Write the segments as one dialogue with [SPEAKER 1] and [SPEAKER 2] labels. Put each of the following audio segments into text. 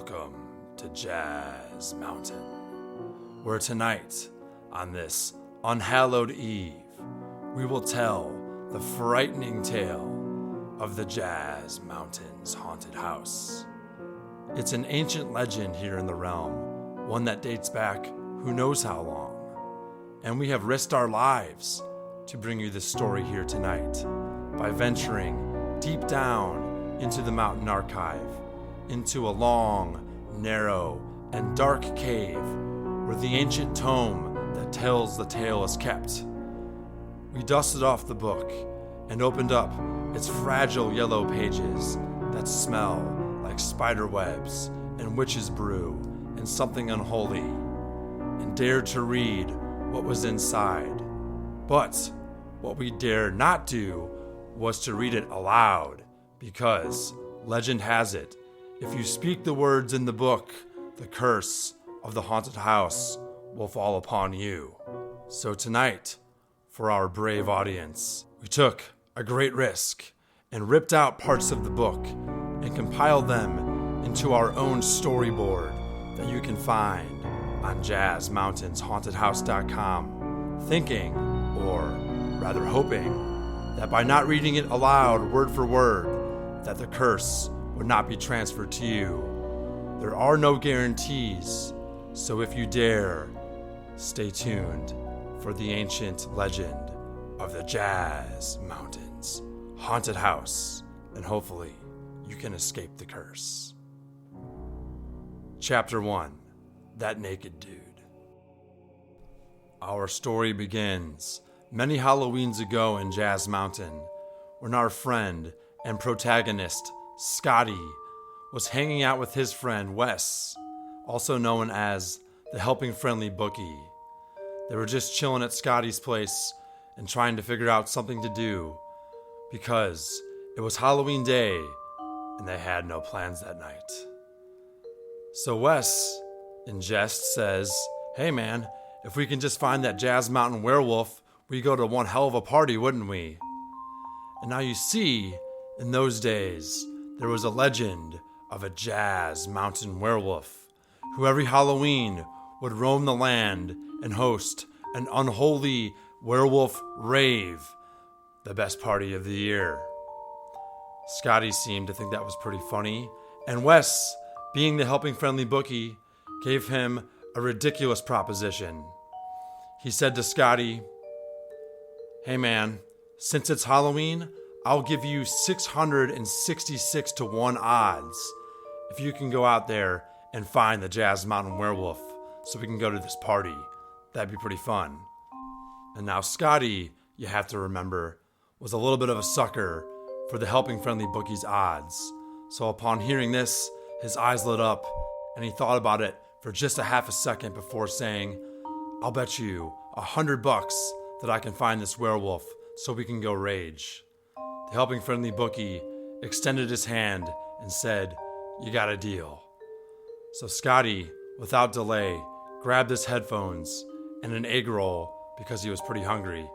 [SPEAKER 1] Welcome to Jazz Mountain, where tonight, on this unhallowed eve, we will tell the frightening tale of the Jazz Mountain's haunted house. It's an ancient legend here in the realm, one that dates back who knows how long, and we have risked our lives to bring you this story here tonight by venturing deep down into the mountain archive, into a long, narrow, and dark cave where the ancient tome that tells the tale is kept. We dusted off the book and opened up its fragile yellow pages that smell like spider webs and witch's brew and something unholy, and dared to read what was inside. But what we dared not do was to read it aloud, because legend has it, if you speak the words in the book, the curse of the haunted house will fall upon you. So tonight, for our brave audience, we took a great risk and ripped out parts of the book and compiled them into our own storyboard that you can find on jazzmountainsHauntedHouse.com, thinking, or rather hoping, that by not reading it aloud word for word, that the curse would not be transferred to you. There are no guarantees, so if you dare, stay tuned for the ancient legend of the Jazz Mountains haunted house, and hopefully you can escape the curse. Chapter 1, That Naked Dude. Our story begins many Halloweens ago in Jazz Mountain, when our friend and protagonist, Scottie, was hanging out with his friend Wes, also known as the Helping Friendly Bookie. They were just chilling at Scottie's place and trying to figure out something to do, because it was Halloween day and they had no plans that night. So Wes, in jest, says, "Hey man, if we can just find that Jazz Mountain werewolf, we'd go to one hell of a party, wouldn't we?" And now you see, in those days, there was a legend of a Jazz Mountain werewolf who every Halloween would roam the land and host an unholy werewolf rave, the best party of the year. Scottie seemed to think that was pretty funny, and Wes, being the Helping Friendly Bookie, gave him a ridiculous proposition. He said to Scottie, "Hey man, since it's Halloween, I'll give you 666 to 1 odds if you can go out there and find the Jazz Mountain werewolf so we can go to this party. That'd be pretty fun." And now Scottie, you have to remember, was a little bit of a sucker for the Helping Friendly Bookie's odds. So upon hearing this, his eyes lit up and he thought about it for just a half a second before saying, "I'll bet you $100 that I can find this werewolf so we can go rage." The Helping Friendly Bookie extended his hand and said, "You got a deal." So Scottie, without delay, grabbed his headphones and an egg roll because he was pretty hungry,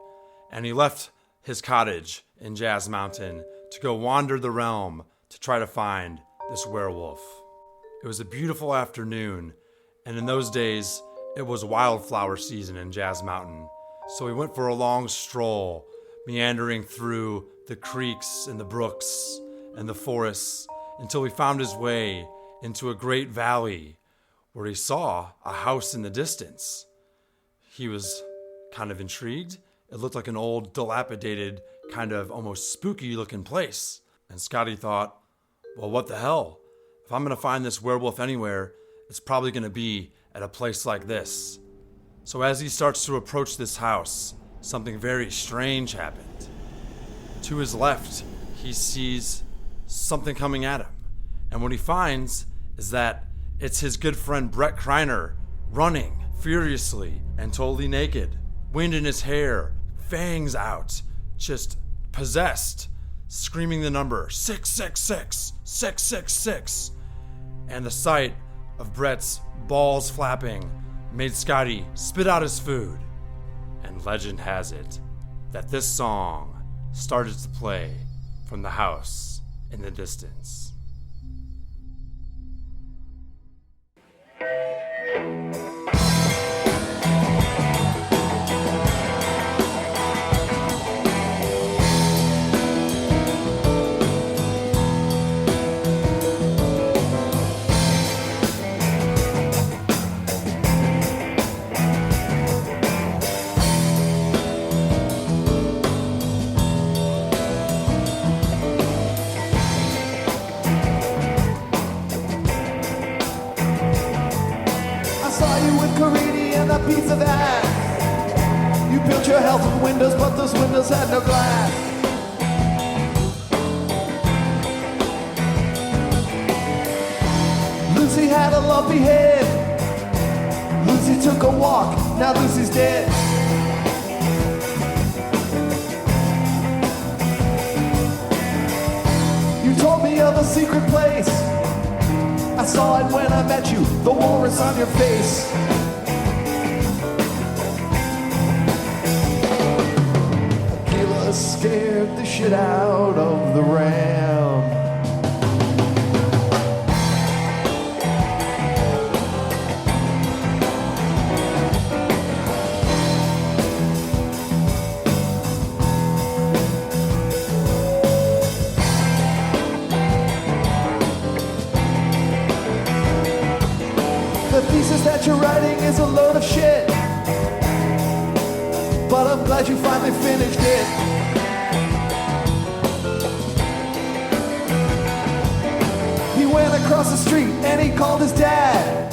[SPEAKER 1] and he left his cottage in Jazz Mountain to go wander the realm to try to find this werewolf. It was a beautiful afternoon, and in those days, it was wildflower season in Jazz Mountain, so he went for a long stroll, meandering through the creeks and the brooks and the forests until he found his way into a great valley where he saw a house in the distance. He was kind of intrigued. It looked like an old, dilapidated, kind of almost spooky looking place. And Scottie thought, well, what the hell? If I'm going to find this werewolf anywhere, it's probably going to be at a place like this. So as he starts to approach this house, something very strange happened. To his left, he sees something coming at him. And what he finds is that it's his good friend Brett Kreiner running furiously and totally naked, wind in his hair, fangs out, just possessed, screaming the number 666, 666. And the sight of Brett's balls flapping made Scottie spit out his food. And legend has it that this song started to play from the house in the distance.
[SPEAKER 2] 1,000 windows, but those windows had no glass. Lucy had a lumpy head. Lucy took a walk, now Lucy's dead. You told me of a secret place. I saw it when I met you, the walrus on your face. Kayla scared the shit out of the ram. The thesis that you're writing is a load of shit, but I'm glad you finally finished it. He went across the street and he called his dad.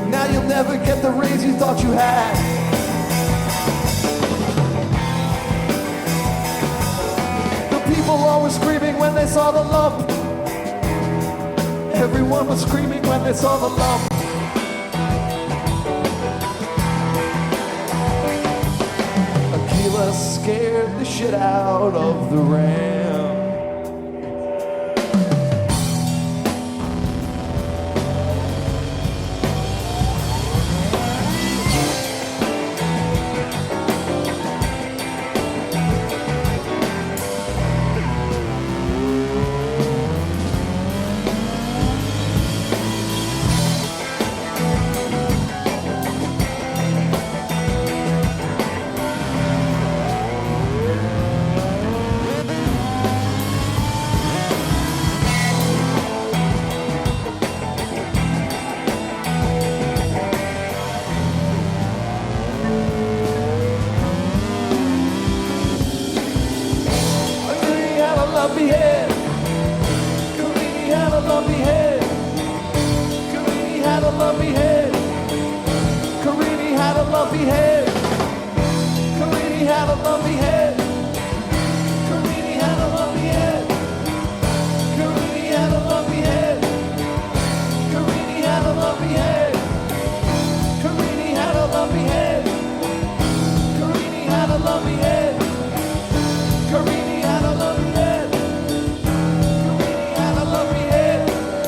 [SPEAKER 2] Now you'll never get the raise you thought you had. The people all were screaming when they saw the lump. Everyone was screaming when they saw the lump. Aquila scared the shit out of the ram. Lumpy head. Carini had a lumpy head. Carini had a lumpy head. Carini had a lumpy head. Carini had a lumpy head. Carini had a lumpy head. Carini had a lumpy head. Carini had a lumpy head. Carini had a lumpy head. Carini had a lumpy head. Carini had a lumpy head.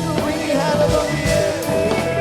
[SPEAKER 2] Carini had a lumpy head.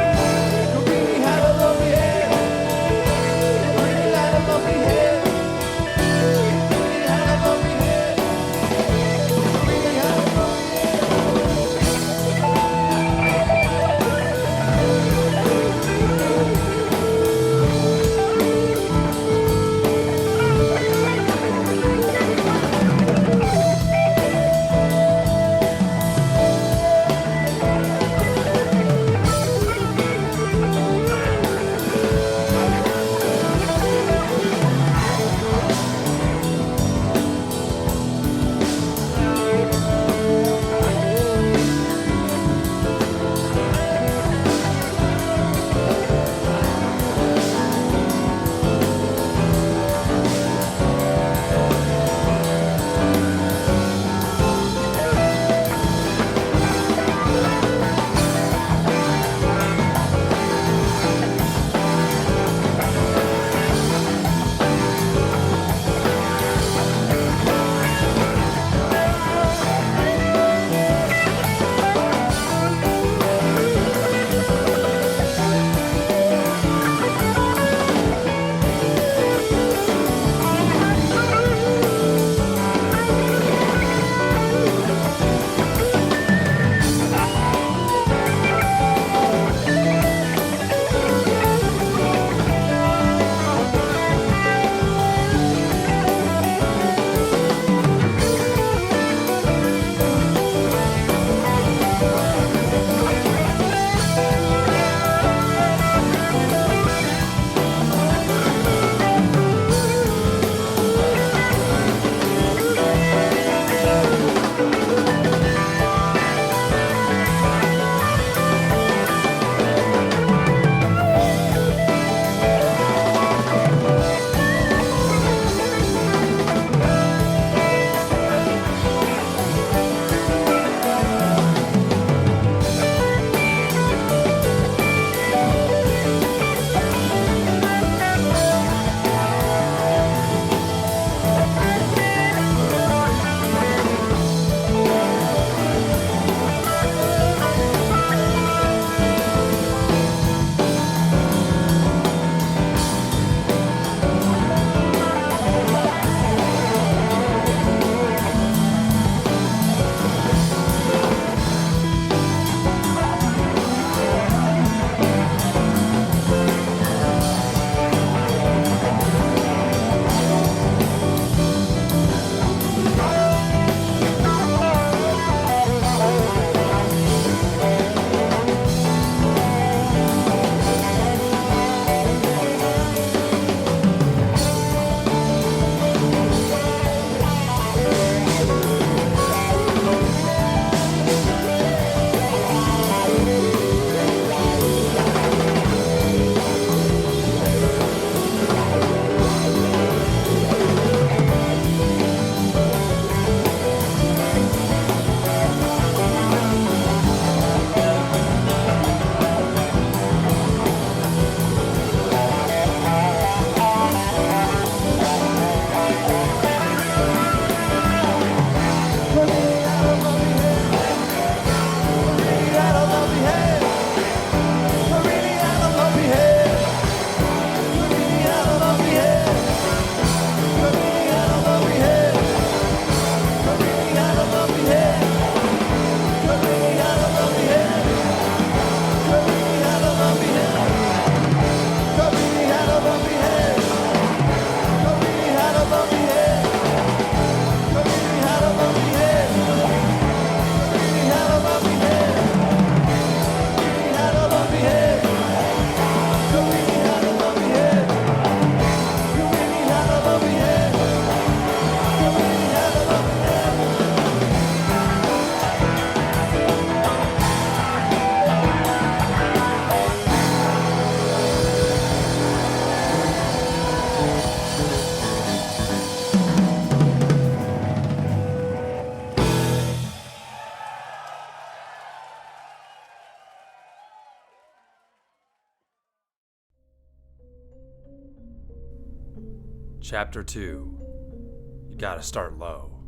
[SPEAKER 1] Chapter 2. You gotta start low.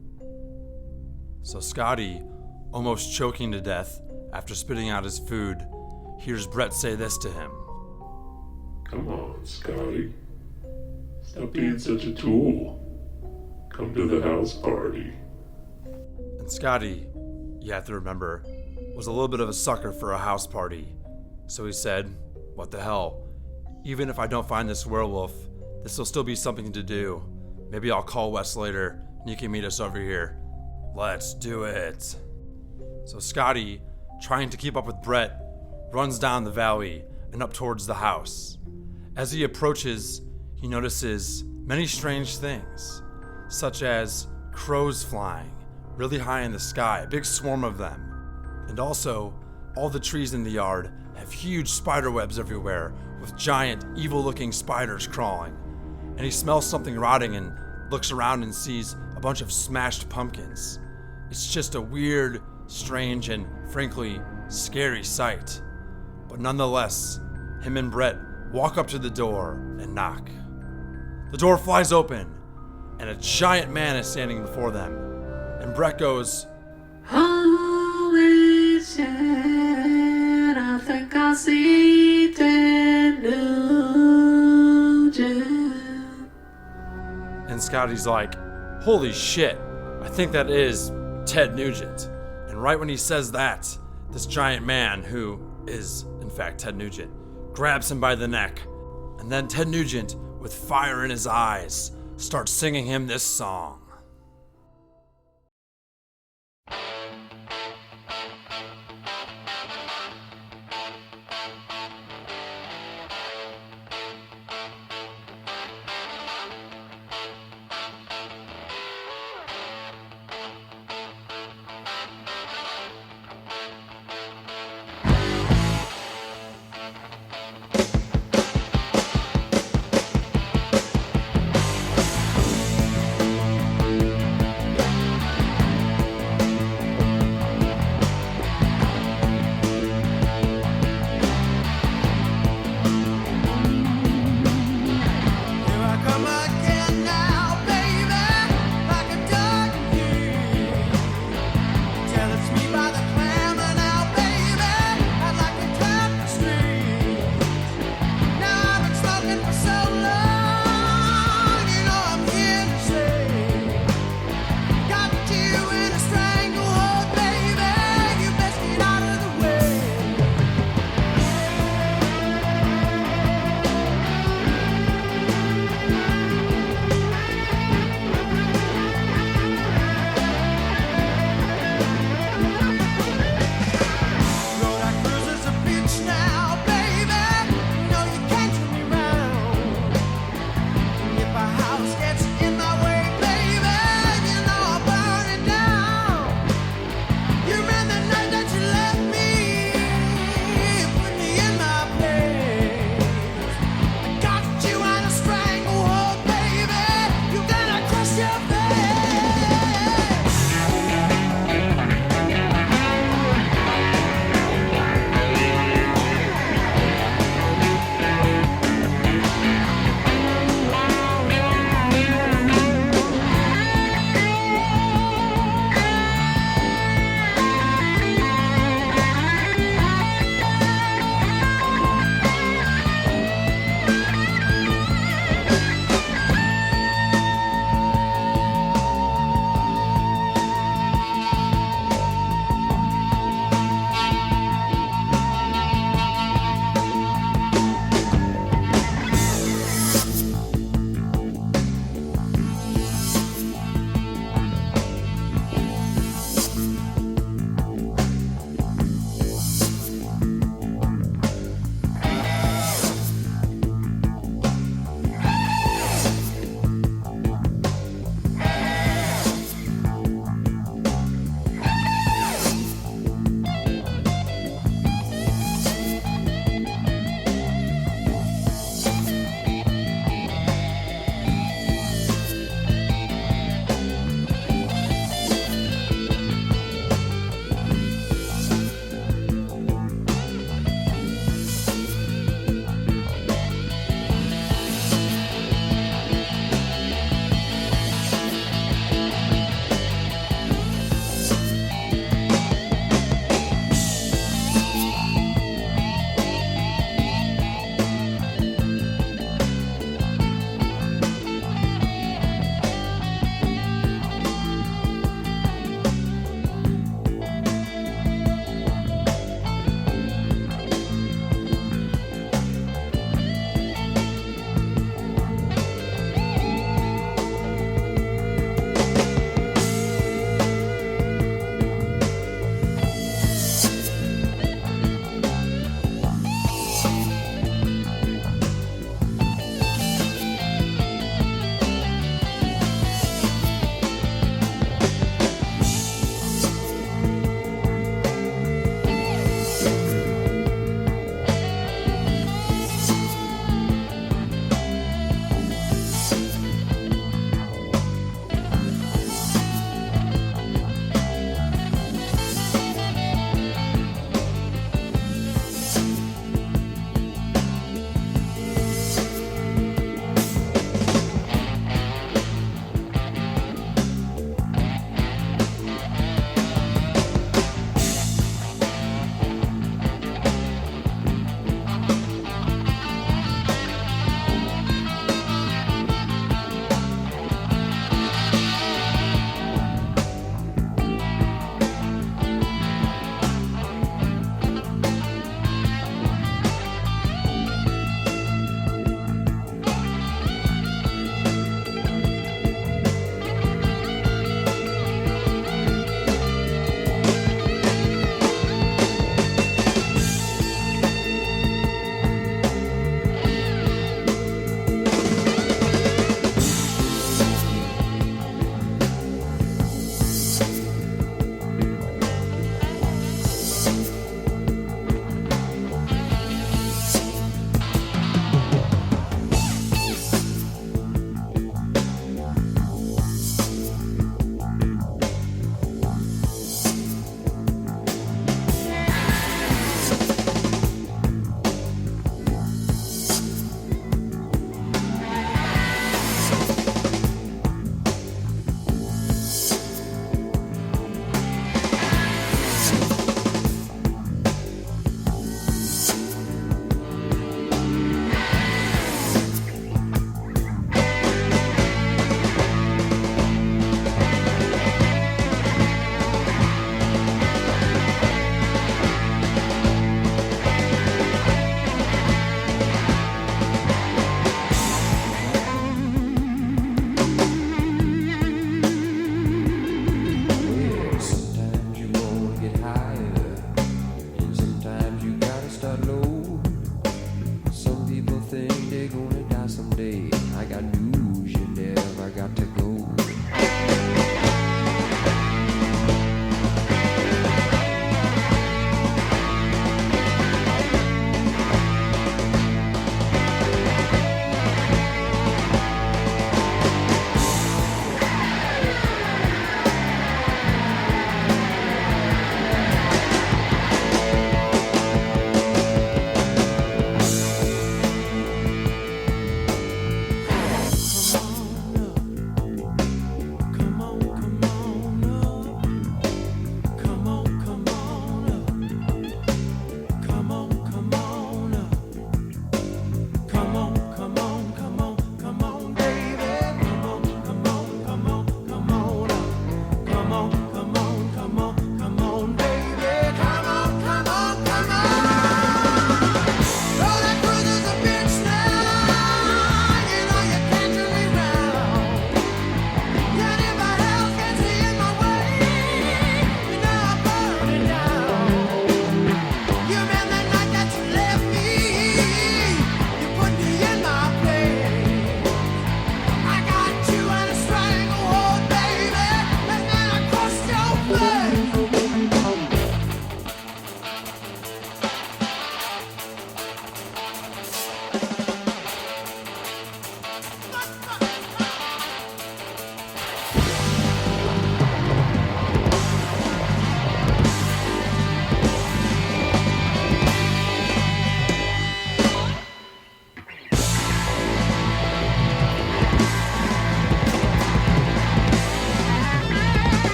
[SPEAKER 1] So Scottie, almost choking to death after spitting out his food, hears Brett say this to him.
[SPEAKER 3] Come on, Scottie. Stop being such a tool. Come to the house party.
[SPEAKER 1] And Scottie, you have to remember, was a little bit of a sucker for a house party. So he said, what the hell? Even if I don't find this werewolf, this will still be something to do. Maybe I'll call Wes later and you can meet us over here. Let's do it. So Scottie, trying to keep up with Brett, runs down the valley and up towards the house. As he approaches, he notices many strange things, such as crows flying really high in the sky, a big swarm of them. And also, all the trees in the yard have huge spider webs everywhere with giant, evil-looking spiders crawling. And he smells something rotting and looks around and sees a bunch of smashed pumpkins. It's just a weird, strange, and frankly, scary sight. But nonetheless, him and Brett walk up to the door and knock. The door flies open, and a giant man is standing before them. And Brett goes,
[SPEAKER 2] Holy shit, I think I see Ted Nugent.
[SPEAKER 1] and Scottie's like, holy shit, I think that is Ted Nugent. And right when he says that, this giant man, who is in fact Ted Nugent, grabs him by the neck. And then Ted Nugent, with fire in his eyes, starts singing him this song.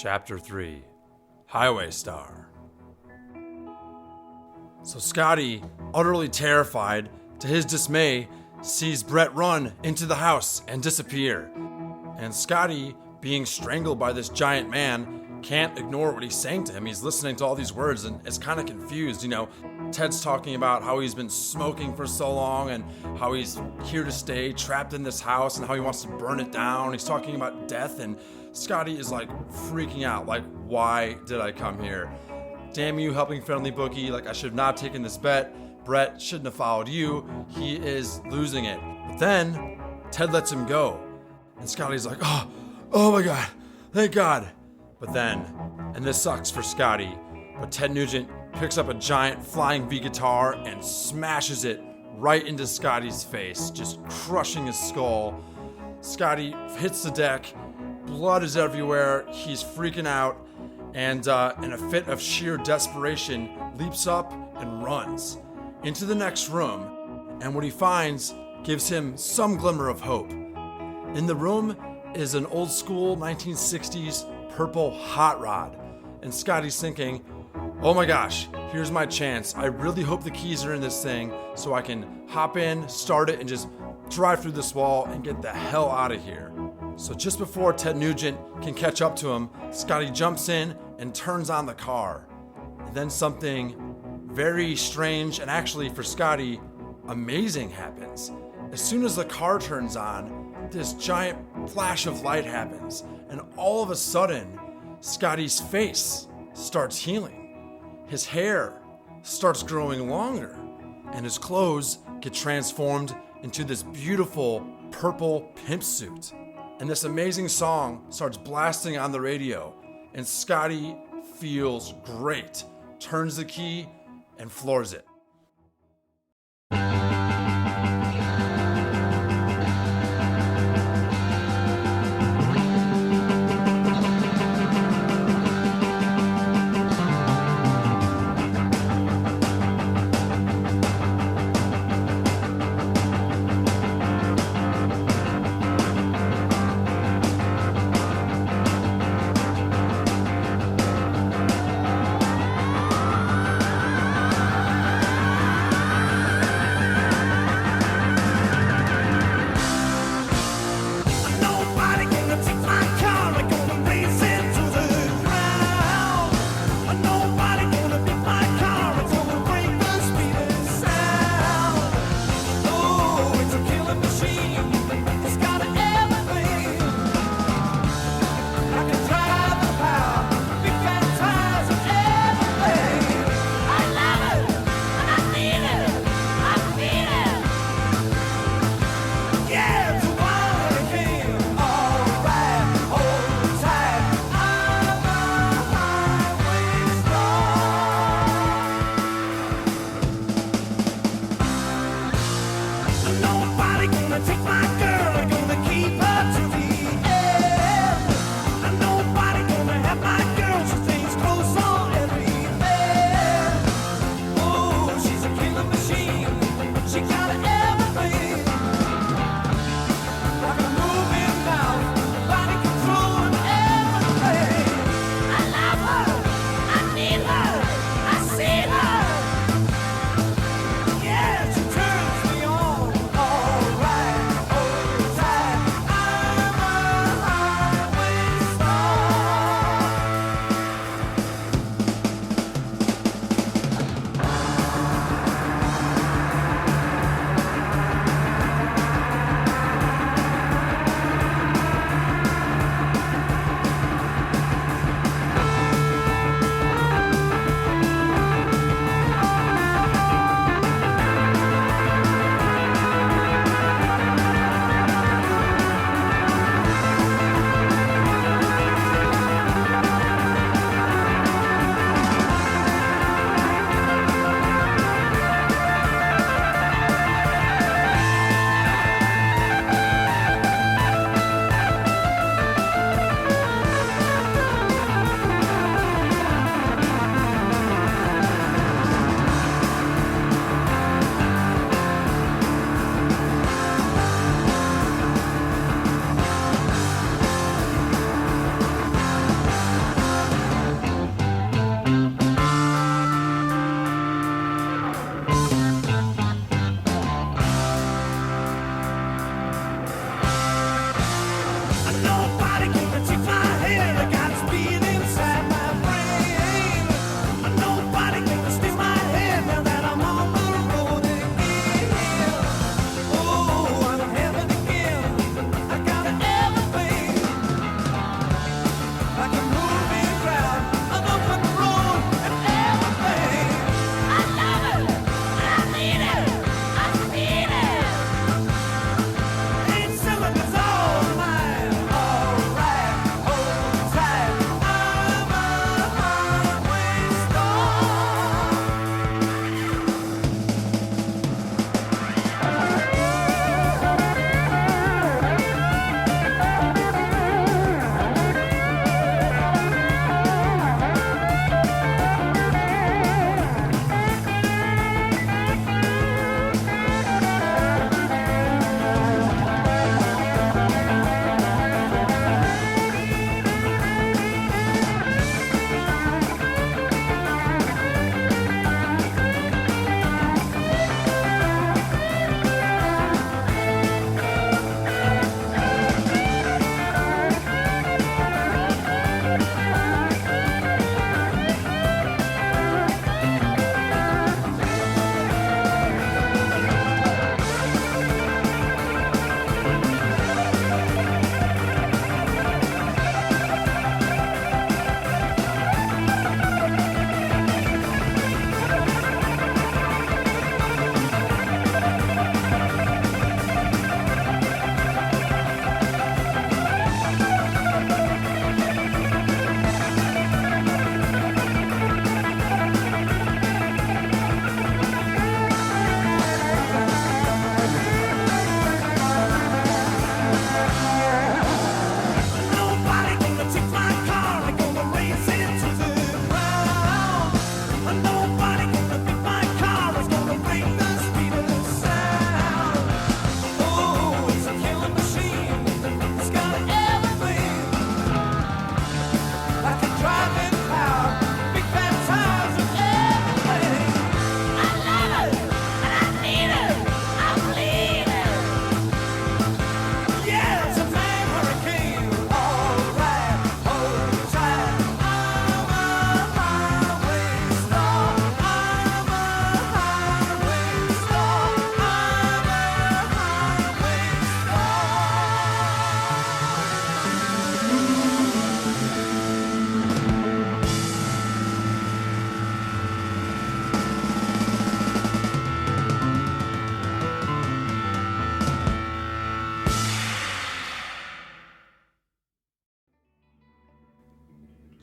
[SPEAKER 1] Chapter 3, Highway Star. So Scottie, utterly terrified, to his dismay, sees Brett run into the house and disappear. And Scottie, being strangled by this giant man, can't ignore what he's saying to him. He's listening to all these words and is kind of confused. Ted's talking about how he's been smoking for so long and how he's here to stay, trapped in this house, and how he wants to burn it down. He's talking about death, and Scottie is like freaking out, like, why did I come here? Damn you, helping friendly bookie, like I should have not taken this bet. Brett shouldn't have followed you. He is losing it. But then Ted lets him go, and Scottie's like, oh my God, thank God. But then, and this sucks for Scottie, but Ted Nugent picks up a giant flying V guitar and smashes it right into Scottie's face, just crushing his skull. Scottie hits the deck, blood is everywhere, he's freaking out, and in a fit of sheer desperation, leaps up and runs into the next room, and what he finds gives him some glimmer of hope. In the room is an old school 1960s purple hot rod, and Scottie's thinking, oh my gosh, here's my chance. I really hope the keys are in this thing so I can hop in, start it, and just drive through this wall and get the hell out of here. So just before Ted Nugent can catch up to him, Scottie jumps in and turns on the car. And then something very strange, and actually for Scottie, amazing happens. As soon as the car turns on, this giant flash of light happens, and all of a sudden, Scottie's face starts healing. His hair starts growing longer, and his clothes get transformed into this beautiful purple pimp suit. And this amazing song starts blasting on the radio, and Scottie feels great, turns the key, and floors it.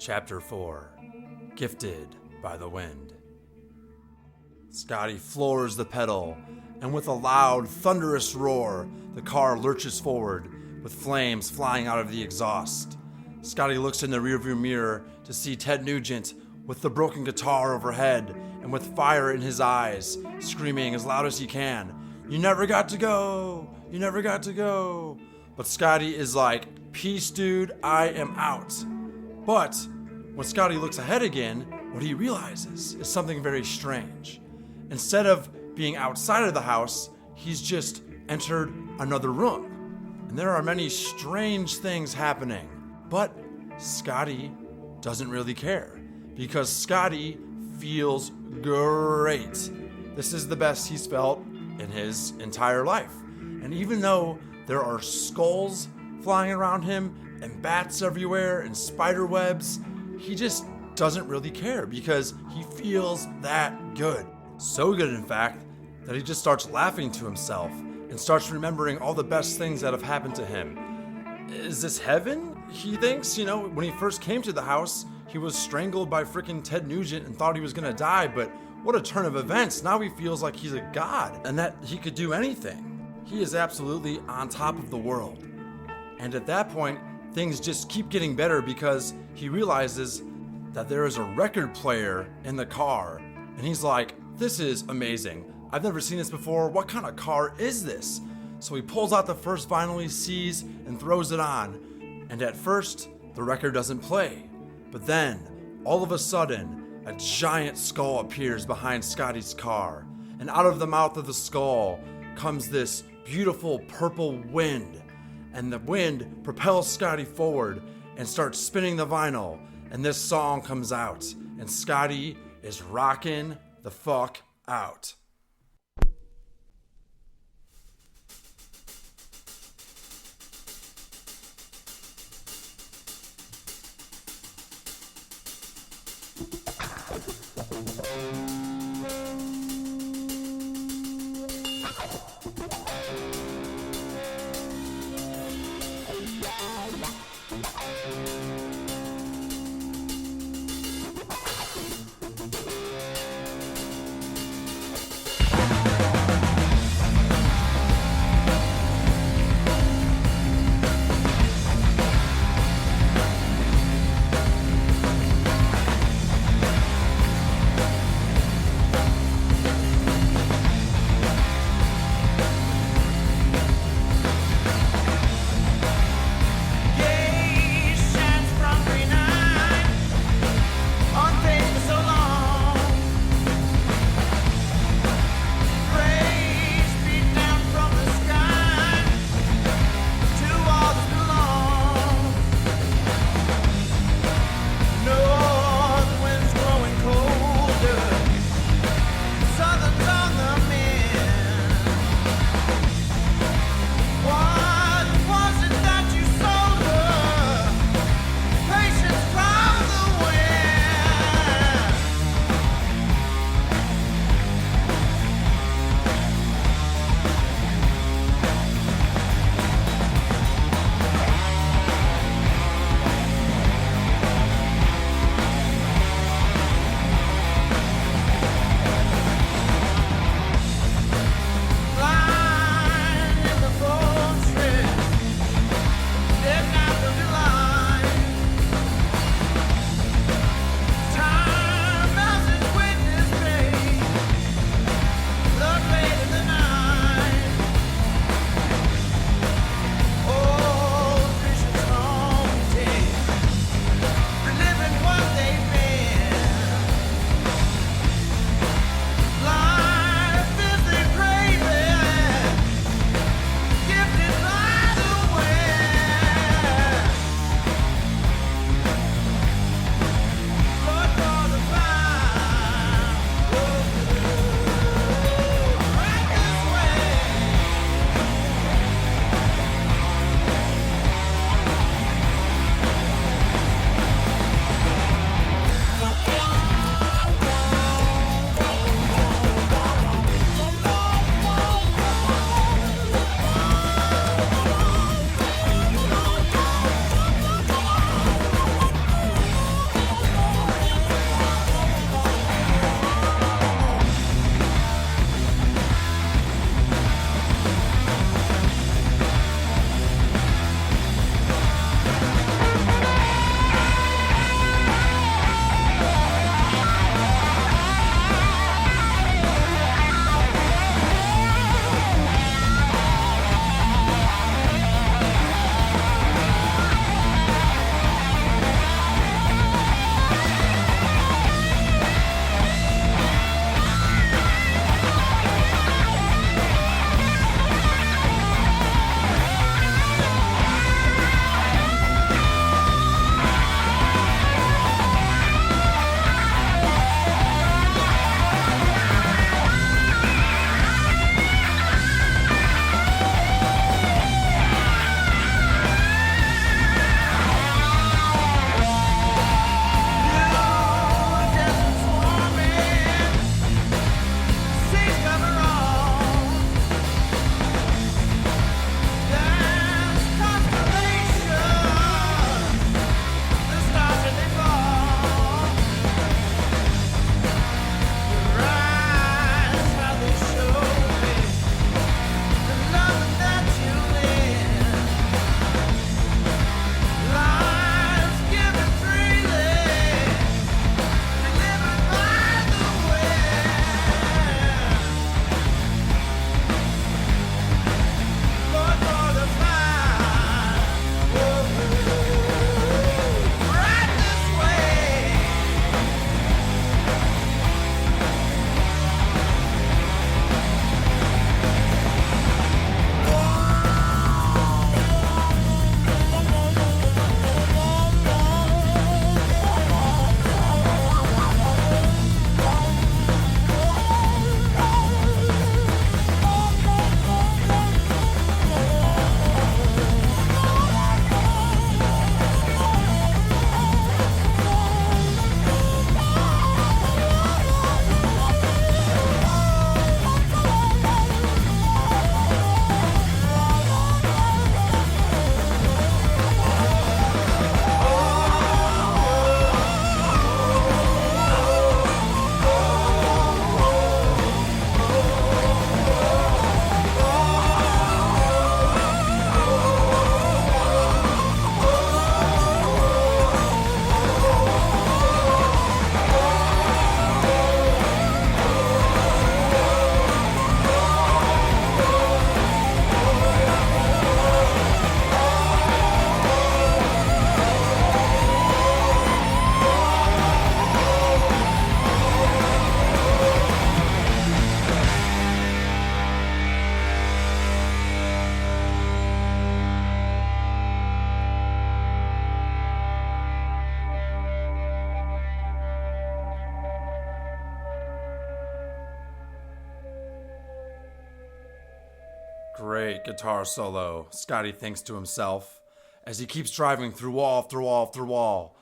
[SPEAKER 1] Chapter 4 Gifted by the Wind. Scottie floors the pedal, and with a loud, thunderous roar, the car lurches forward, with flames flying out of the exhaust. Scottie looks in the rearview mirror to see Ted Nugent with the broken guitar overhead and with fire in his eyes, screaming as loud as he can, "You never got to go! You never got to go!" But Scottie is like, "Peace, dude, I am out." But when Scottie looks ahead again, what he realizes is something very strange. Instead of being outside of the house, he's just entered another room. And there are many strange things happening. But Scottie doesn't really care, because Scottie feels great. This is the best he's felt in his entire life. And even though there are skulls flying around him and bats everywhere and spider webs, he just doesn't really care because he feels that good. So good, in fact, that he just starts laughing to himself and starts remembering all the best things that have happened to him. Is this heaven? He thinks, when he first came to the house, he was strangled by frickin' Ted Nugent and thought he was gonna die, but what a turn of events. Now he feels like he's a god and that he could do anything. He is absolutely on top of the world. And at that point, things just keep getting better because he realizes that there is a record player in the car. And he's like, "This is amazing. I've never seen this before. What kind of car is this?" So he pulls out the first vinyl he sees and throws it on. And at first, the record doesn't play. But then, all of a sudden, a giant skull appears behind Scottie's car. And out of the mouth of the skull comes this beautiful purple wind. And the wind propels Scottie forward and starts spinning the vinyl. And this song comes out. And Scottie is rocking the fuck out.
[SPEAKER 2] Gay shines
[SPEAKER 1] Great guitar solo, Scottie thinks to himself, as he keeps driving through wall after wall after wall.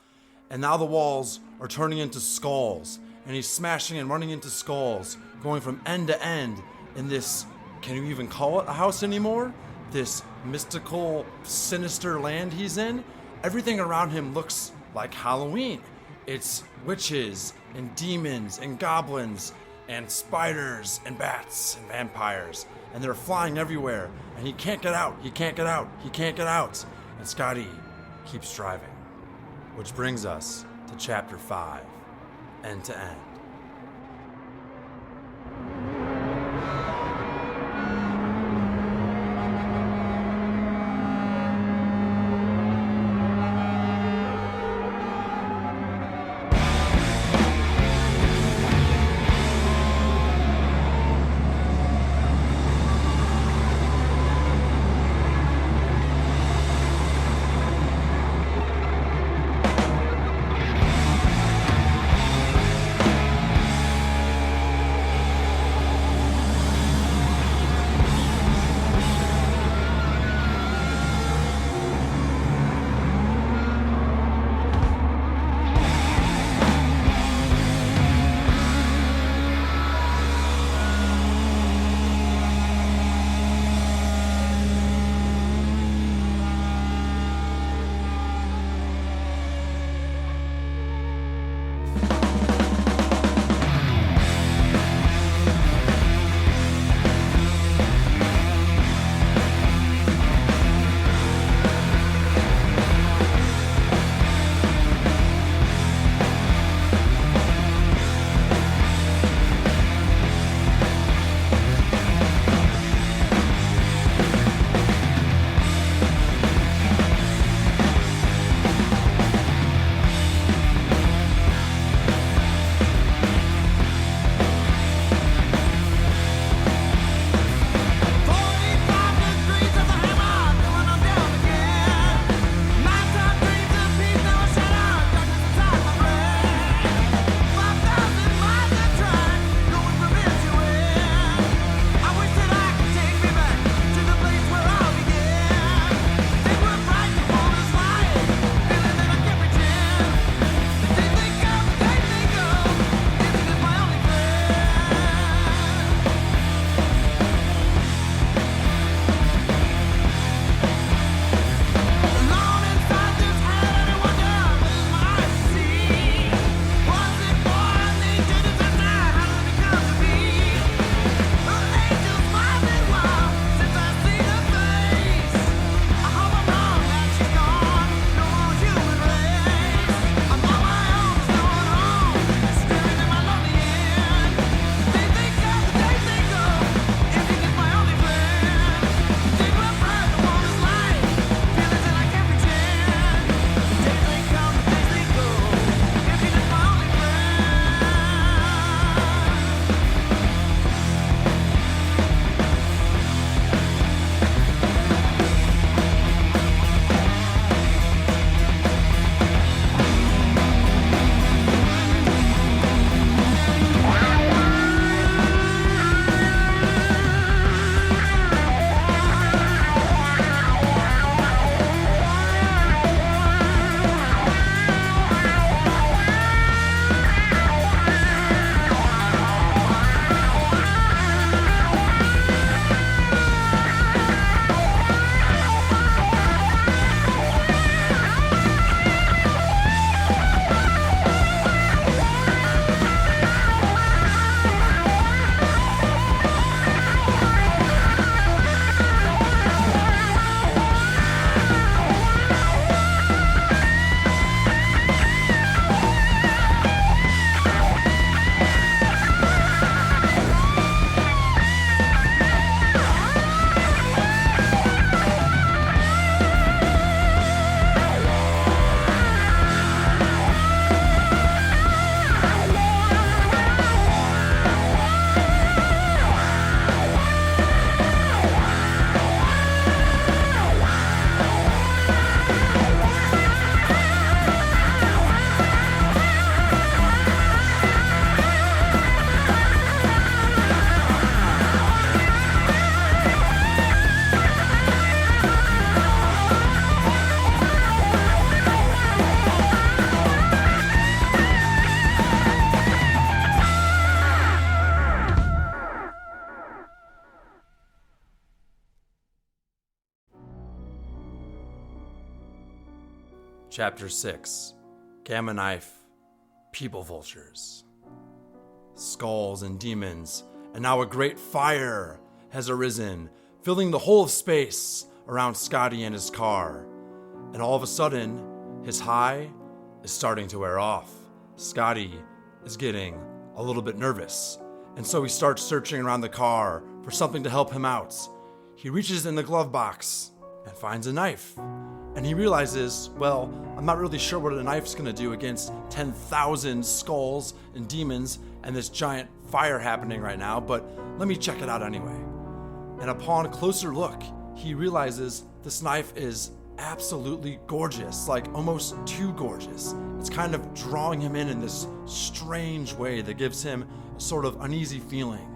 [SPEAKER 1] And now the walls are turning into skulls, and he's smashing and running into skulls, going from end to end in this, can you even call it a house anymore? This mystical, sinister land he's in. Everything around him looks like Halloween. It's witches and demons and goblins and spiders and bats and vampires. And they're flying everywhere. And he can't get out. He can't get out. He can't get out. And Scottie keeps driving. Which brings us to chapter 5, end to end. Chapter 6, Gamma Knife, People Vultures. Skulls and demons, and now a great fire has arisen, filling the whole of space around Scottie and his car. And all of a sudden, his high is starting to wear off. Scottie is getting a little bit nervous, and so he starts searching around the car for something to help him out. He reaches in the glove box and finds a knife. And he realizes, well, I'm not really sure what a knife's gonna do against 10,000 skulls and demons and this giant fire happening right now, but let me check it out anyway. And upon closer look, he realizes this knife is absolutely gorgeous, like almost too gorgeous. It's kind of drawing him in this strange way that gives him a sort of uneasy feeling.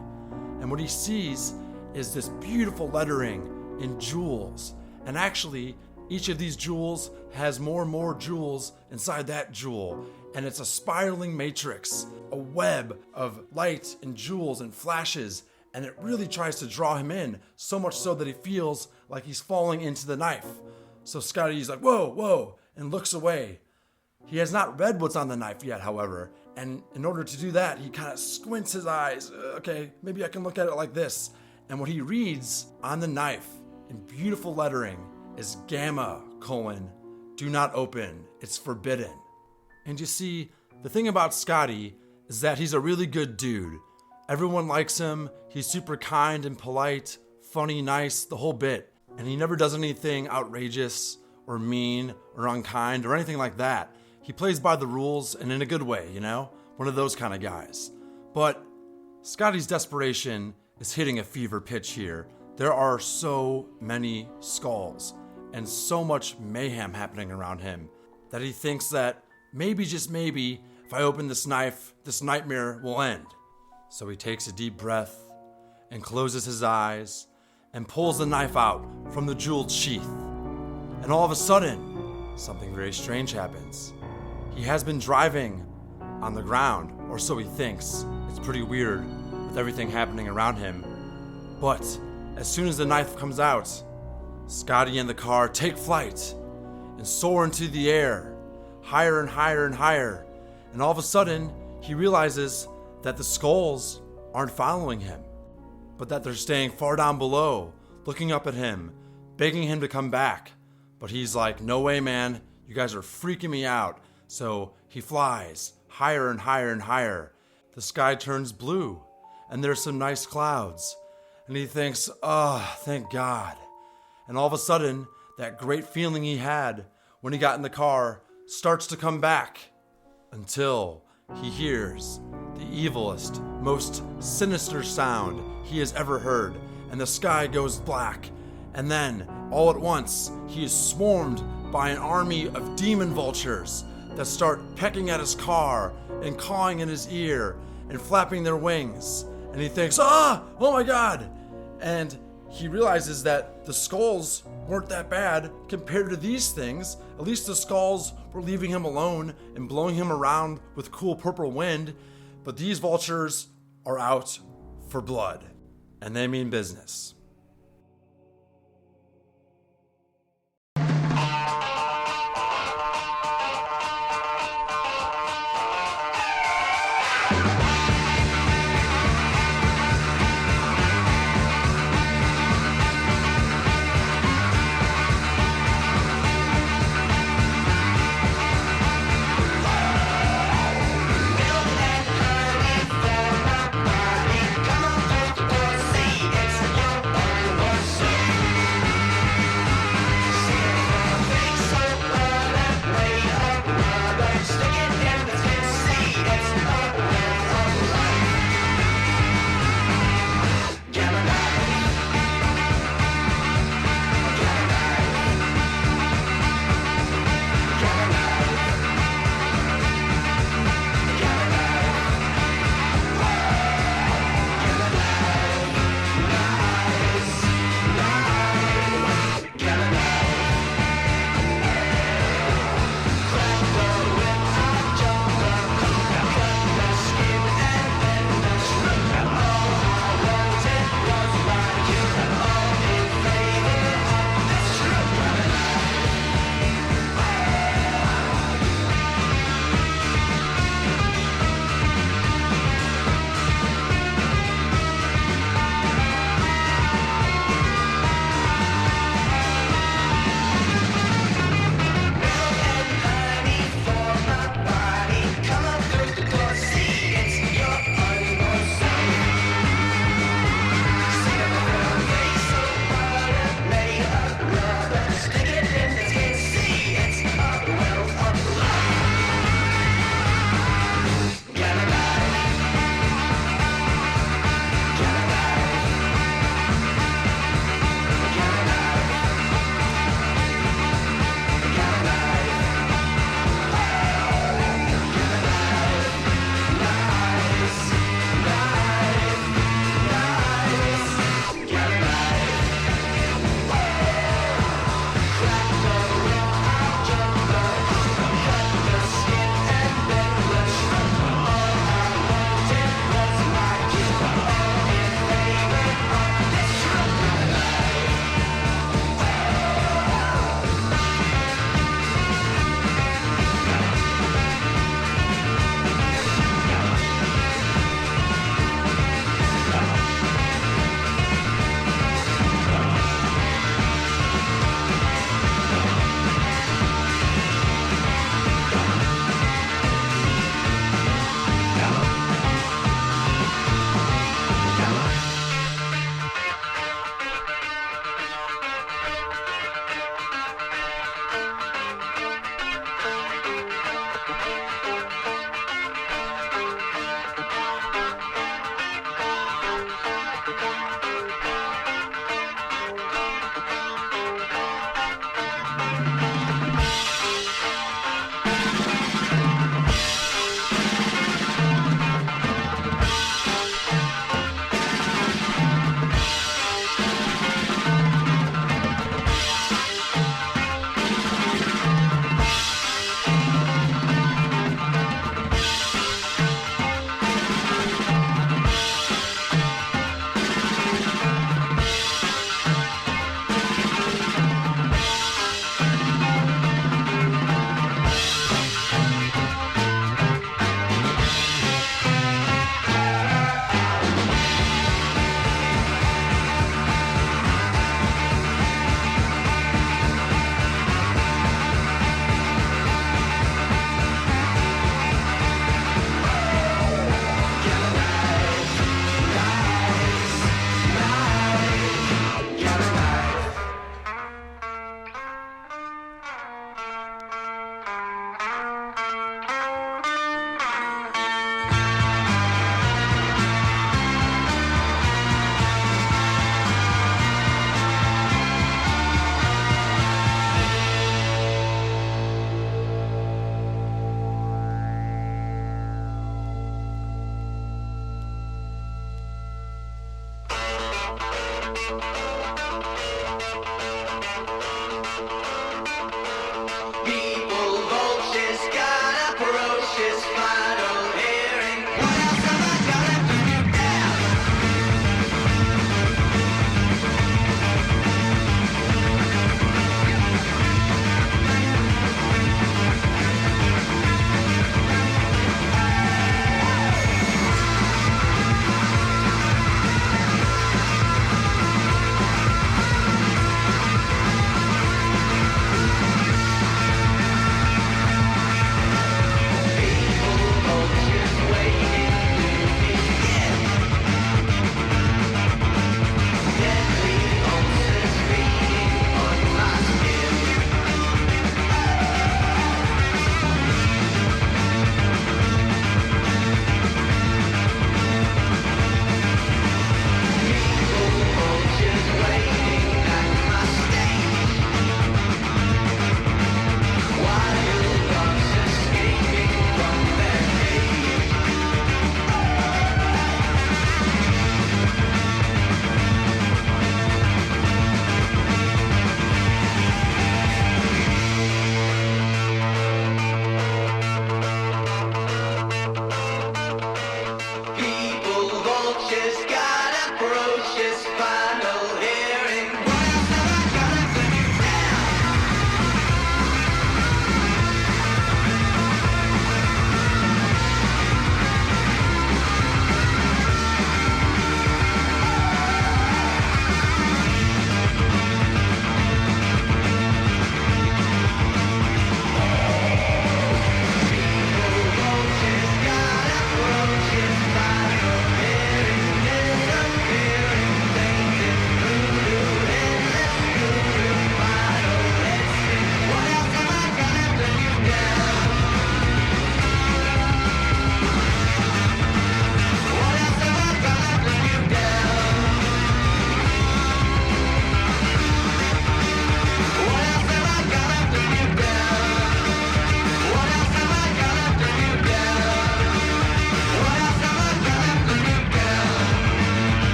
[SPEAKER 1] And what he sees is this beautiful lettering in jewels. And actually, each of these jewels has more and more jewels inside that jewel. And it's a spiraling matrix, a web of light and jewels and flashes. And it really tries to draw him in, so much so that he feels like he's falling into the knife. So Scottie's like, whoa, whoa, and looks away. He has not read what's on the knife yet, however. And in order to do that, he kind of squints his eyes. Okay, maybe I can look at it like this. And what he reads on the knife in beautiful lettering is Gamma, do not open, it's forbidden. And you see, the thing about Scottie is that he's a really good dude. Everyone likes him, he's super kind and polite, funny, nice, the whole bit. And he never does anything outrageous or mean or unkind or anything like that. He plays by the rules and in a good way, you know? One of those kind of guys. But Scottie's desperation is hitting a fever pitch here. There are so many skulls and so much mayhem happening around him that he thinks that maybe, just maybe, if I open this knife, this nightmare will end. So he takes a deep breath and closes his eyes and pulls the knife out from the jeweled sheath. And all of a sudden, something very strange happens. He has been driving on the ground, or so he thinks. It's pretty weird with everything happening around him. But as soon as the knife comes out, Scottie and the car take flight and soar into the air, higher and higher and higher. And all of a sudden, he realizes that the skulls aren't following him, but that they're staying far down below, looking up at him, begging him to come back. But he's like, no way, man, you guys are freaking me out. So he flies higher and higher and higher. The sky turns blue, and there's some nice clouds. And he thinks, oh, thank God. And all of a sudden, that great feeling he had when he got in the car starts to come back until he hears the evilest, most sinister sound he has ever heard, and the sky goes black. And then, all at once, he is swarmed by an army of demon vultures that start pecking at his car and cawing in his ear and flapping their wings. And he thinks, oh my God. And he realizes that the skulls weren't that bad compared to these things. At least the skulls were leaving him alone and blowing him around with cool purple wind. But these vultures are out for blood, and they mean business.
[SPEAKER 4] People, vultures, got approaches, final hearing. What else have I got to do now? People, vultures, got approaches, final hearing. What else have I got to do now?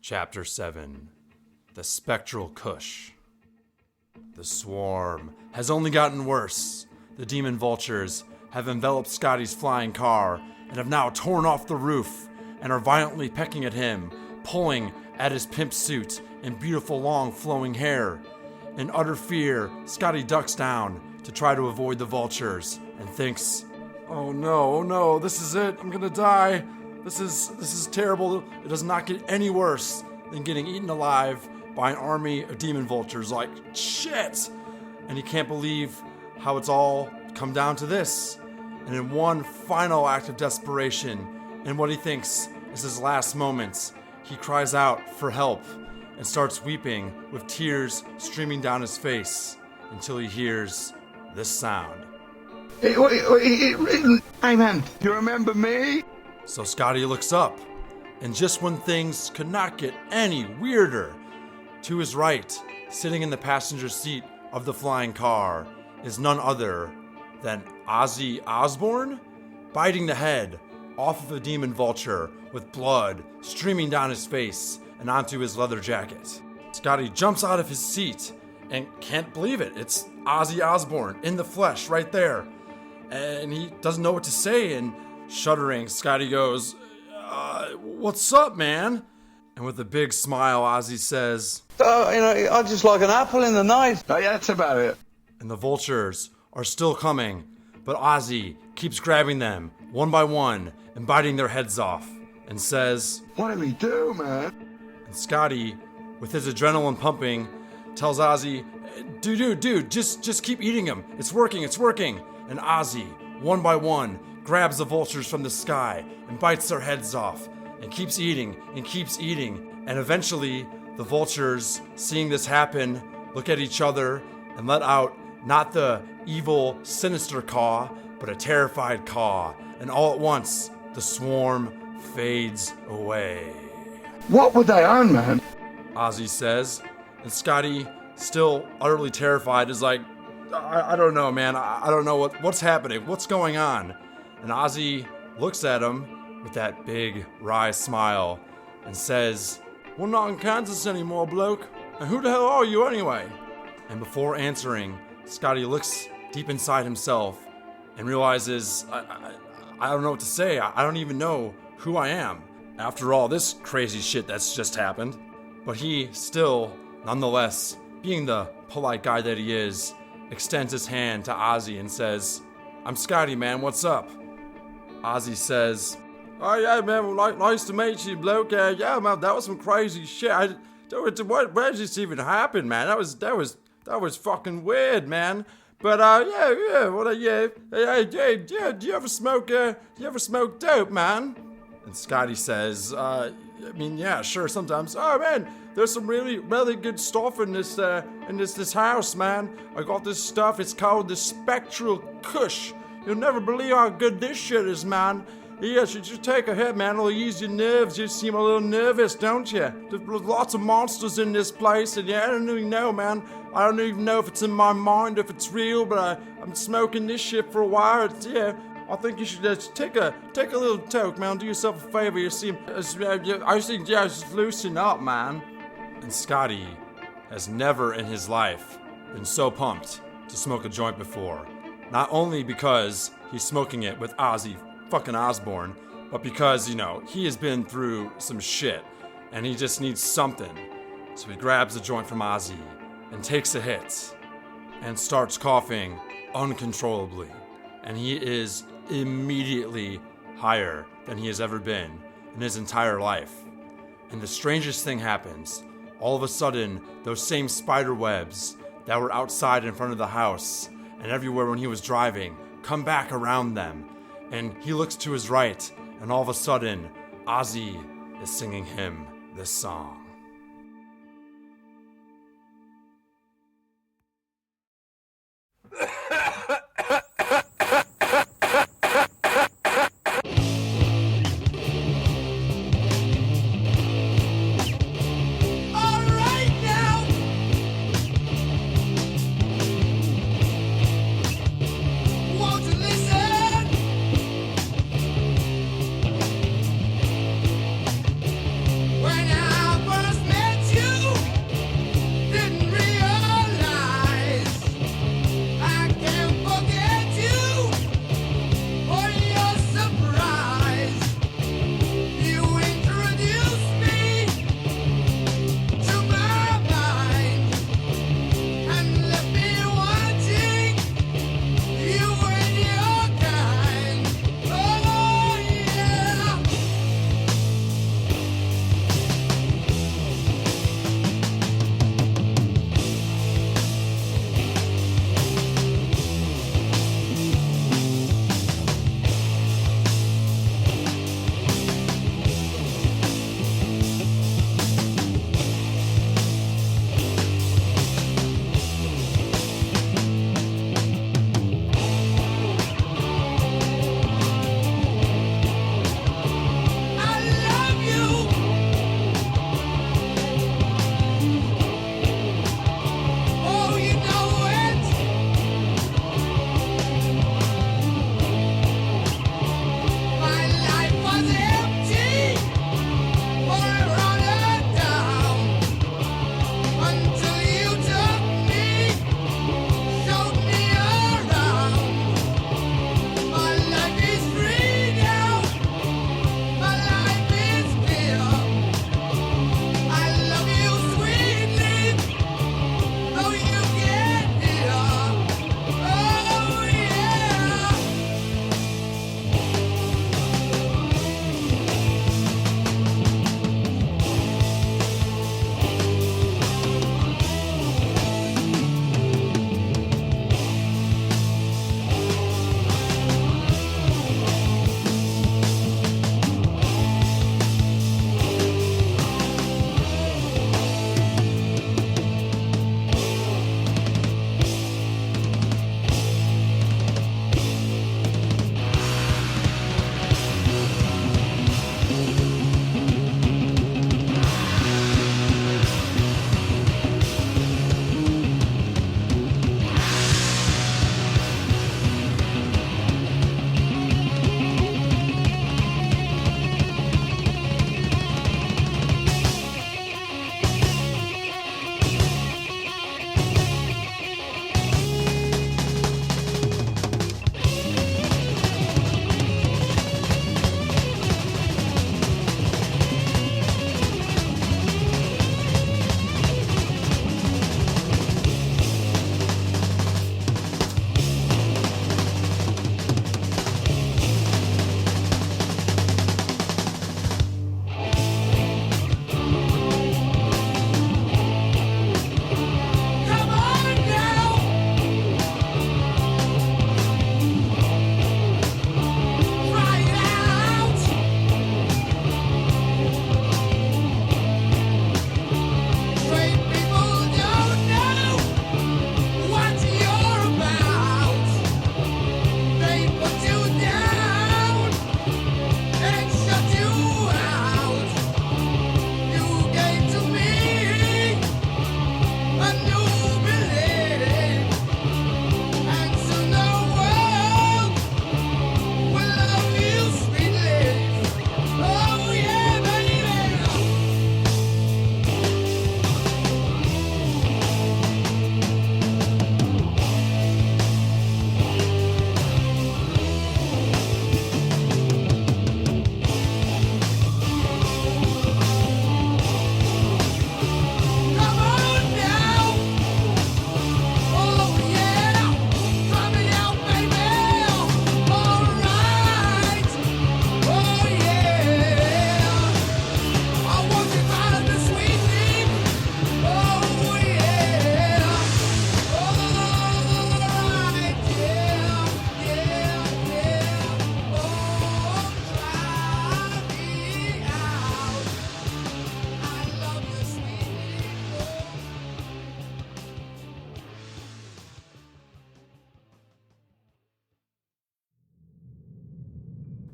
[SPEAKER 1] Chapter 7 The Spectral Kush. The swarm has only gotten worse. The demon vultures have enveloped Scottie's flying car and have now torn off the roof and are violently pecking at him, pulling at his pimp suit and beautiful long flowing hair. In utter fear, Scottie ducks down to try to avoid the vultures and thinks, oh no, this is it, I'm gonna die. This is terrible. It does not get any worse than getting eaten alive by an army of demon vultures. Like, shit! And he can't believe how it's all come down to this. And in one final act of desperation, in what he thinks is his last moments, he cries out for help and starts weeping with tears streaming down his face until he hears this sound.
[SPEAKER 5] Hey man, you remember me?
[SPEAKER 1] So Scottie looks up, and just when things could not get any weirder, to his right, sitting in the passenger seat of the flying car, is none other than Ozzy Osbourne, biting the head off of a demon vulture with blood streaming down his face and onto his leather jacket. Scottie jumps out of his seat and can't believe it. It's Ozzy Osbourne in the flesh right there. And he doesn't know what to say, and shuddering, Scottie goes, what's up, man? And with a big smile, Ozzy says,
[SPEAKER 6] I just like an apple in the night.
[SPEAKER 5] Oh yeah, that's about it.
[SPEAKER 1] and the vultures are still coming, but Ozzy keeps grabbing them one by one and biting their heads off and says,
[SPEAKER 5] What do we do, man?
[SPEAKER 1] and Scottie, with his adrenaline pumping, tells Ozzy, dude, just keep eating them. It's working. And Ozzy, one by one, grabs the vultures from the sky and bites their heads off and keeps eating. And eventually, the vultures, seeing this happen, look at each other and let out not the evil, sinister caw, but a terrified caw. And all at once, the swarm fades away.
[SPEAKER 5] What were they on, man?
[SPEAKER 1] Ozzy says, and Scottie, still utterly terrified, is like, I don't know, man. I don't know what's happening. What's going on? And Ozzy looks at him with that big, wry smile and says, we're not in Kansas anymore, bloke. And who the hell are you anyway? And before answering, Scottie looks deep inside himself and realizes, I don't know what to say. I don't even know who I am after all this crazy shit that's just happened. But he still, nonetheless, being the polite guy that he is, extends his hand to Ozzy and says, I'm Scottie, man, what's up? Ozzy says, oh yeah, man, well, nice to meet you, bloke. Yeah, man, that was some crazy shit. Where did this even happen, man? That was fucking weird, man. But do you ever smoke dope, man? And Scottie says, yeah, sure, sometimes. Oh man, there's some really, really good stuff in this house, man. I got this stuff. It's called the Spectral Kush. You'll never believe how good this shit is, man. Yes, you just take a hit, man. It'll ease your nerves. You seem a little nervous, don't you? There's lots of monsters in this place, and yeah, I don't even know, man. I don't even know if it's in my mind, if it's real, but I'm smoking this shit for a while. I think you should just take a little toke, man. Do yourself a favor. You seem, just loosen up, man. And Scottie has never in his life been so pumped to smoke a joint before. Not only because he's smoking it with Ozzy fucking Osbourne, but because, he has been through some shit and he just needs something. So he grabs the joint from Ozzy and takes a hit and starts coughing uncontrollably. And he is immediately higher than he has ever been in his entire life. And the strangest thing happens. All of a sudden, those same spider webs that were outside in front of the house and everywhere when he was driving come back around them. And he looks to his right, and all of a sudden, Ozzy is singing him this song.
[SPEAKER 2] When I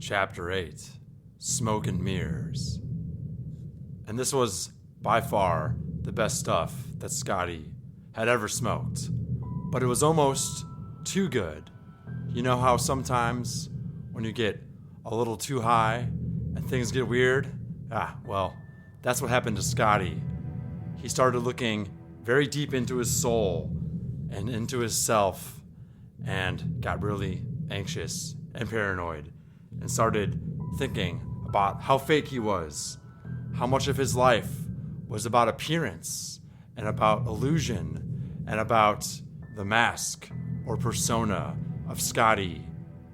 [SPEAKER 1] Chapter 8, Smoke and Mirrors. And this was by far the best stuff that Scottie had ever smoked. But it was almost too good. You know how sometimes when you get a little too high and things get weird? Well, that's what happened to Scottie. He started looking very deep into his soul and into his self and got really anxious and paranoid and started thinking about how fake he was, how much of his life was about appearance and about illusion and about the mask or persona of Scottie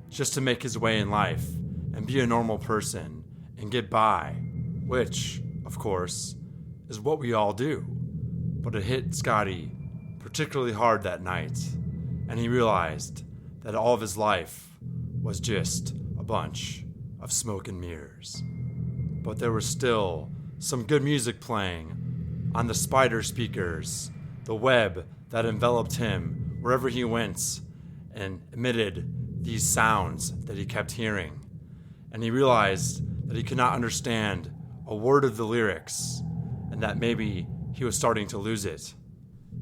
[SPEAKER 1] just to make his way in life and be a normal person and get by, which, of course, is what we all do. But it hit Scottie particularly hard that night, and he realized that all of his life was just a bunch of smoke and mirrors. But there was still some good music playing on the spider speakers, the web that enveloped him wherever he went and emitted these sounds that he kept hearing. And he realized that he could not understand a word of the lyrics and that maybe he was starting to lose it.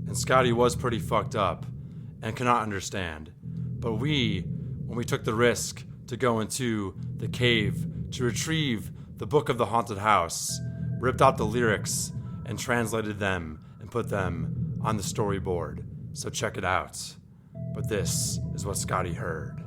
[SPEAKER 1] And Scottie was pretty fucked up and could not understand. But when we took the risk to go into the cave to retrieve the book of the haunted house, ripped out the lyrics and translated them and put them on the storyboard. So check it out. But this is what Scottie heard.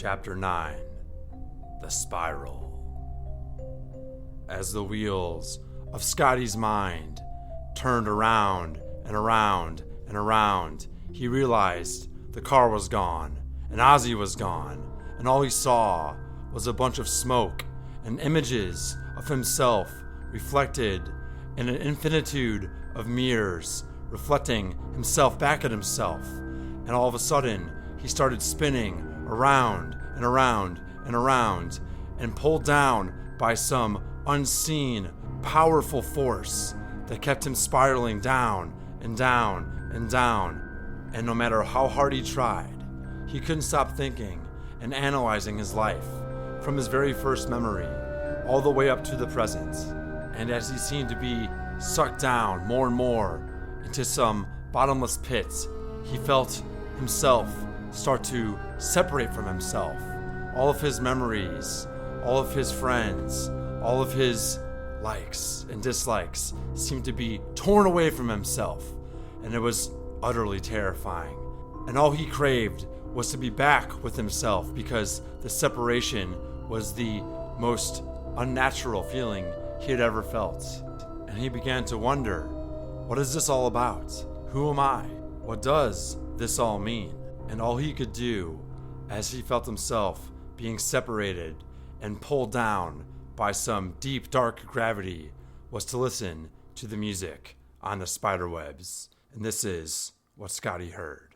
[SPEAKER 1] Chapter 9: The Spiral. As the wheels of Scottie's mind turned around and around and around, he realized the car was gone, and Ozzy was gone, and all he saw was a bunch of smoke and images of himself reflected in an infinitude of mirrors, reflecting himself back at himself. And all of a sudden, he started spinning around and around and around, and pulled down by some unseen, powerful force that kept him spiraling down and down and down. And no matter how hard he tried, he couldn't stop thinking and analyzing his life, from his very first memory all the way up to the present. And as he seemed to be sucked down more and more into some bottomless pit, he felt himself start to separate from himself. All of his memories, all of his friends, all of his likes and dislikes seemed to be torn away from himself, and it was utterly terrifying. And all he craved was to be back with himself, because the separation was the most unnatural feeling he had ever felt. And he began to wonder, what is this all about? Who am I? What does this all mean? And all he could do, as he felt himself being separated and pulled down by some deep, dark gravity, was to listen to the music on the spiderwebs. And this is what Scottie heard.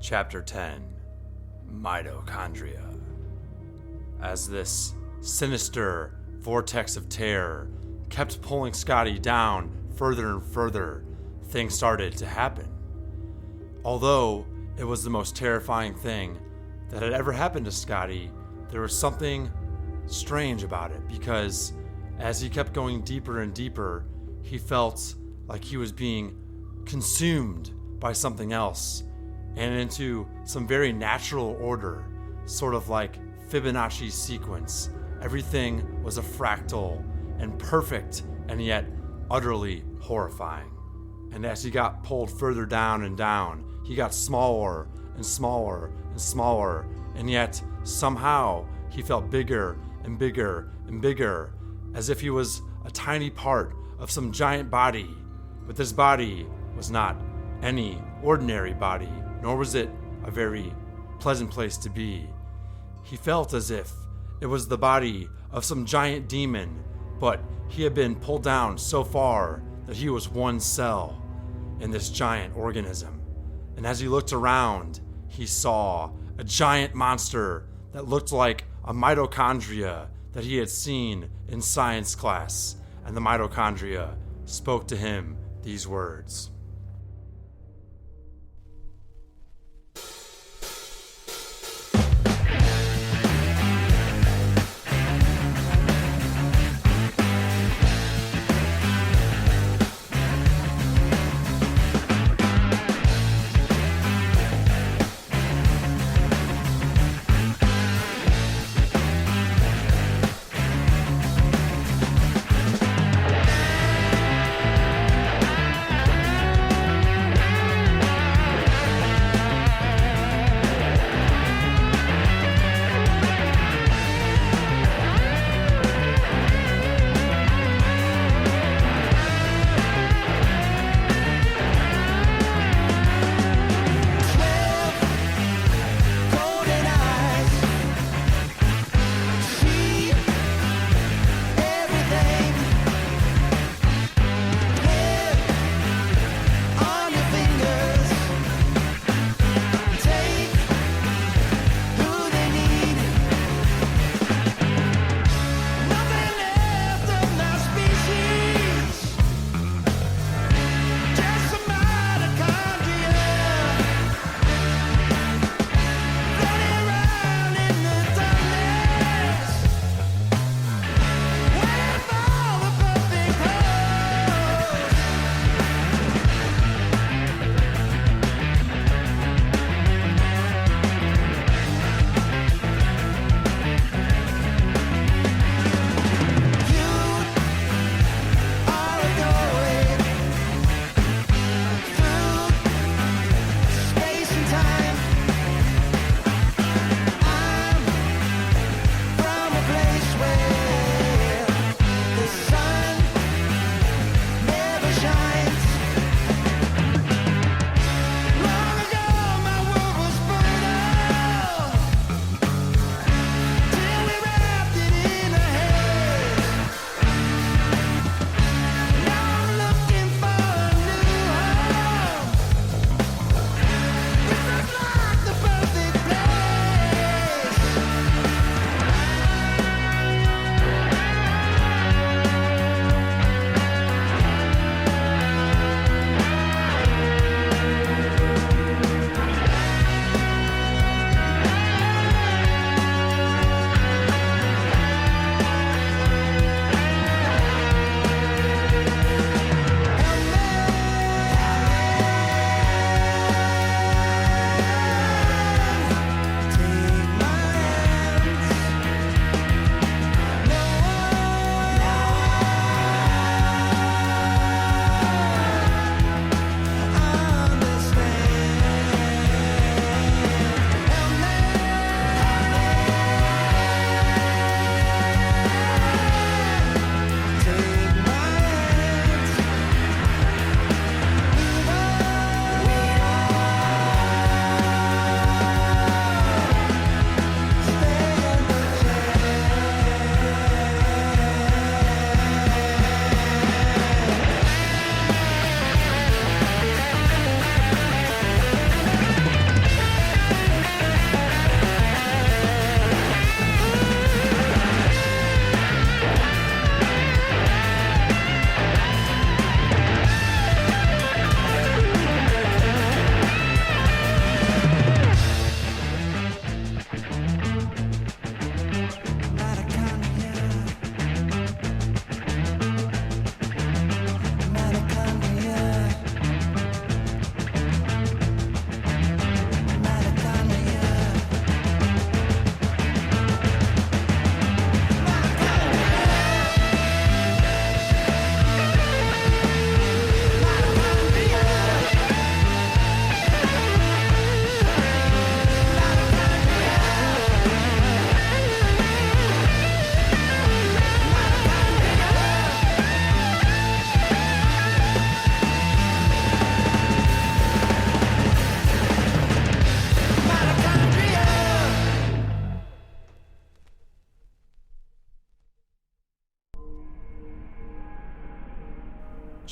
[SPEAKER 1] Chapter 10 Mitochondria. As this sinister vortex of terror kept pulling Scottie down further and further, things started to happen. Although it was the most terrifying thing that had ever happened to Scottie, there was something strange about it, because as he kept going deeper and deeper, he felt like he was being consumed by something else and into some very natural order, sort of like Fibonacci sequence. Everything was a fractal and perfect, and yet utterly horrifying. And as he got pulled further down and down, he got smaller and smaller and smaller, and yet somehow he felt bigger and bigger and bigger, as if he was a tiny part of some giant body. But this body was not any ordinary body, nor was it a very pleasant place to be. He felt as if it was the body of some giant demon, but he had been pulled down so far that he was one cell in this giant organism. And as he looked around, he saw a giant monster that looked like a mitochondria that he had seen in science class. And the mitochondria spoke to him these words.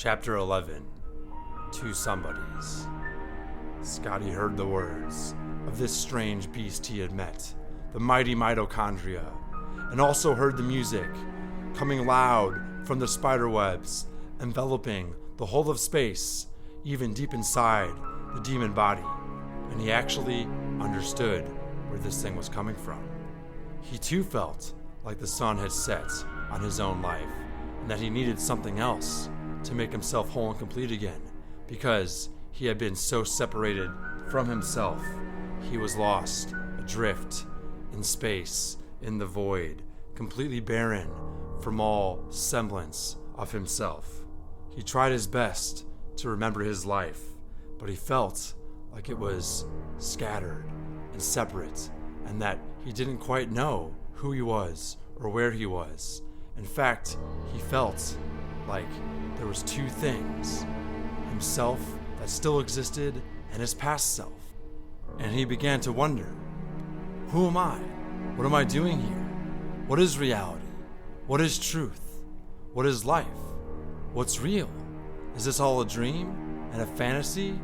[SPEAKER 1] Chapter 11. Two Somebodies. Scottie heard the words of this strange beast he had met, the mighty mitochondria, and also heard the music coming loud from the spiderwebs, enveloping the whole of space, even deep inside the demon body, and he actually understood where this thing was coming from. He too felt like the sun had set on his own life, and that he needed something else to make himself whole and complete again, because he had been so separated from himself. He was lost, adrift, in space, in the void, completely barren from all semblance of himself. He tried his best to remember his life, but he felt like it was scattered and separate, and that he didn't quite know who he was or where he was. In fact, he felt like there was two things: himself that still existed and his past self. And he began to wonder, who am I? What am I doing here? What is reality? What is truth? What is life? What's real? Is this all a dream and a fantasy?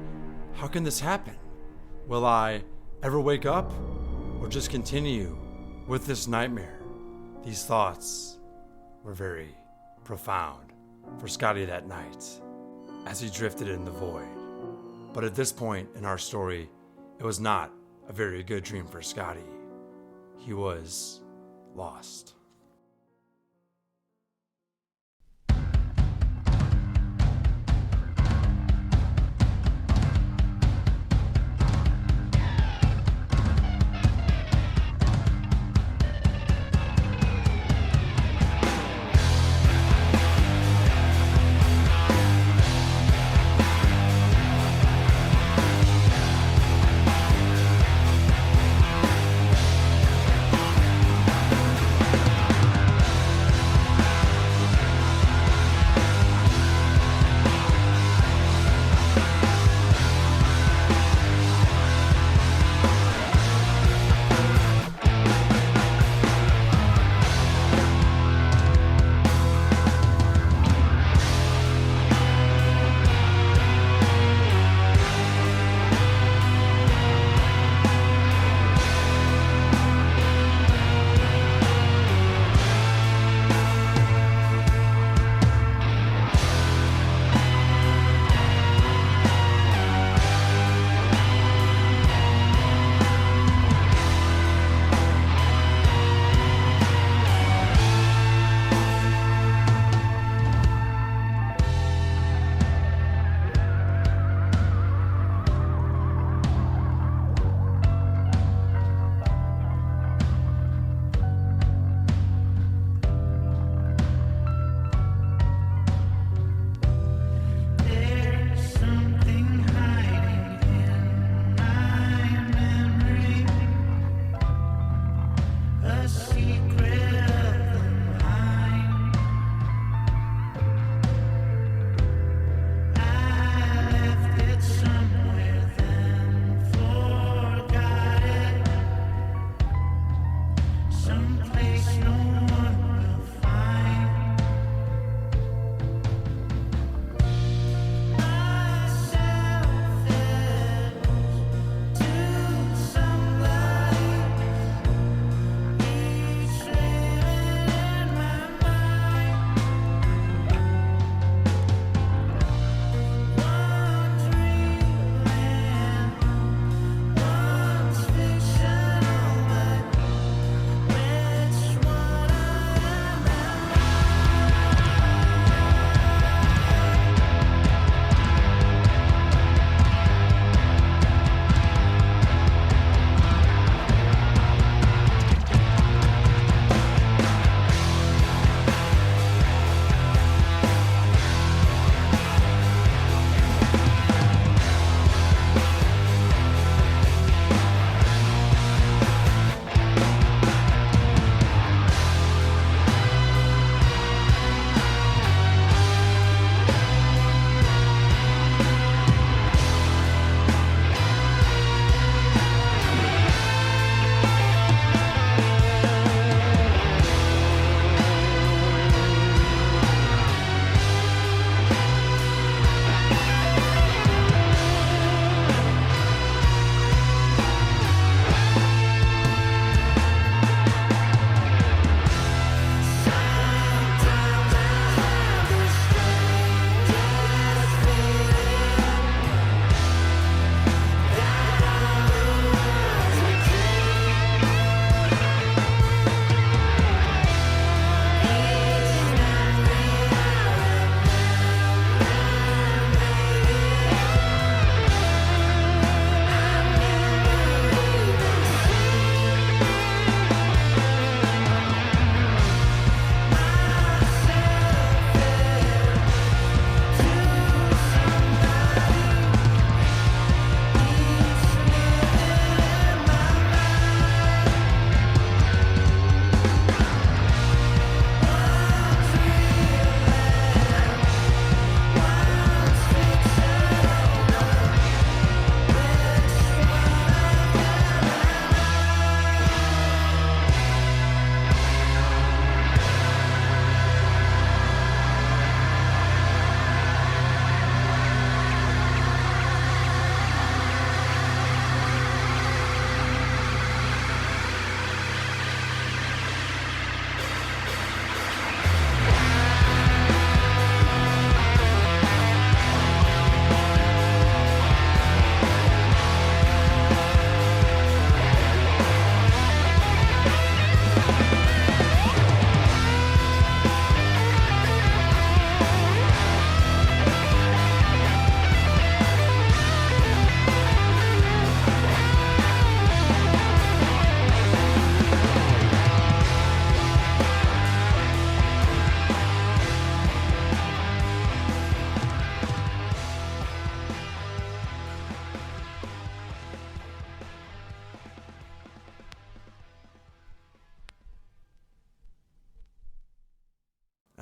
[SPEAKER 1] How can this happen? Will I ever wake up or just continue with this nightmare? These thoughts were very profound for Scottie that night as he drifted in the void. But at this point in our story, it was not a very good dream for Scottie. He was lost.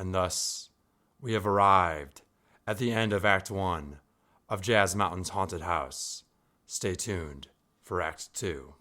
[SPEAKER 1] And thus, we have arrived at the end of Act 1 of Jazz Mountain's Haunted House. Stay tuned for Act 2.